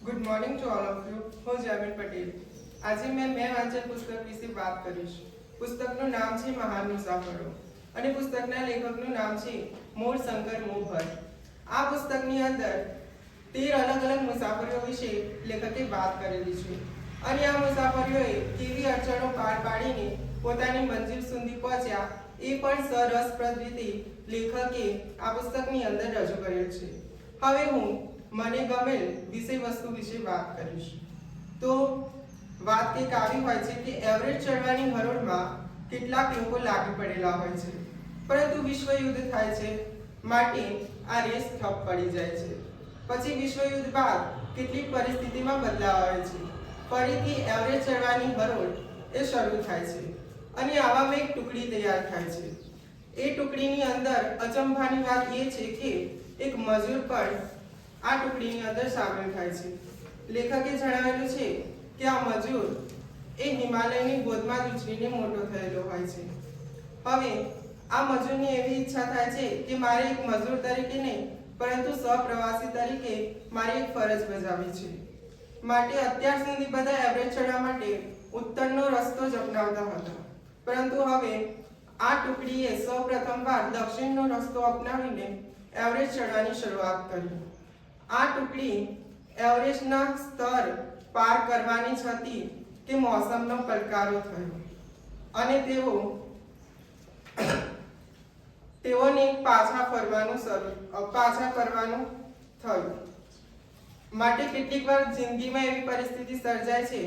Good morning to all of you. હું જામિલ પટેલ. આજે મેં વાંચેલ પુસ્તક વિશે વાત કરીશ. પુસ્તકનું નામ છે મહાન મુસાફરો અને પુસ્તકના લેખકનું નામ છે મૂળશંકર મોહર. આ પુસ્તકની અંદર 13 અલગ અલગ મુસાફરીઓ વિશે લેખકે વાત કરેલી છે અને આ મુસાફરીઓએ કેવી અડચણો પાર પાડીને પોતાની મંજિલ સુધી પહોંચ્યા એ પણ સરસપ્રદ રીતે લેખકે આ પુસ્તકની અંદર રજૂ કરેલ છે. હવે હું મને ગમેલ વિષય વસ્તુ વિશે વાત કરીશ. તો વાત કંઈક આવી હોય છે કે એવરેજ ચડવાની હરોળમાં કેટલાક લોકો લાગી પડેલા હોય છે, પરંતુ વિશ્વયુદ્ધ થાય છે માટે આ રેસ ઠપ પડી જાય છે. પછી વિશ્વયુદ્ધ બાદ કેટલીક પરિસ્થિતિમાં બદલાવ આવે છે, ફરીથી એવરેજ ચડવાની હરોળ એ શરૂ થાય છે અને આવામાં એક ટુકડી તૈયાર થાય છે. એ ટુકડીની અંદર અચંભાની વાત એ છે કે એક મજૂર પણ આ ટુકડીની અંદર સામેલ થાય છે. લેખકે જણાવેલું છે કે આ મજૂર એ હિમાલયની ગોદમાં ઉછરીને મોટો થયેલો હોય છે. હવે આ મજૂરની એવી ઈચ્છા થાય છે કે મારે એક મજૂર તરીકે નહીં પરંતુ સહપ્રવાસી તરીકે મારી એક ફરજ બજાવવી છે. માટે અત્યાર સુધી બધા એવરેજ ચડવા માટે ઉત્તરનો રસ્તો જ અપનાવતા હતા, પરંતુ હવે આ ટુકડીએ સૌપ્રથમવાર દક્ષિણનો રસ્તો અપનાવીને એવરેજ ચડવાની શરૂઆત કરી. આ ટુકડી એવરેસ્ટના સ્તર પાર કરવાની છતી કે મોસમનો પડકારો થયો અને તેઓને પાછા ફરવાનું થયું. માટે કેટલીક વાર જિંદગીમાં એવી પરિસ્થિતિ સર્જાય છે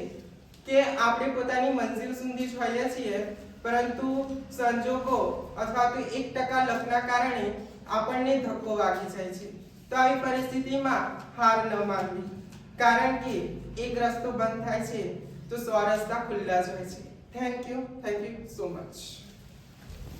કે આપણે પોતાની મંજિલ સુધી જ હોઈએ છીએ, પરંતુ સંજોગો અથવા તો 1% લકના કારણે આપણને ધક્કો વાગી જાય છે. તો આવી પરિસ્થિતિમાં હાર ન માનવી, કારણ કે એક રસ્તો બંધ થાય છે તો 100 રસ્તા ખુલ્લા જ હોય છે. Thank you so much.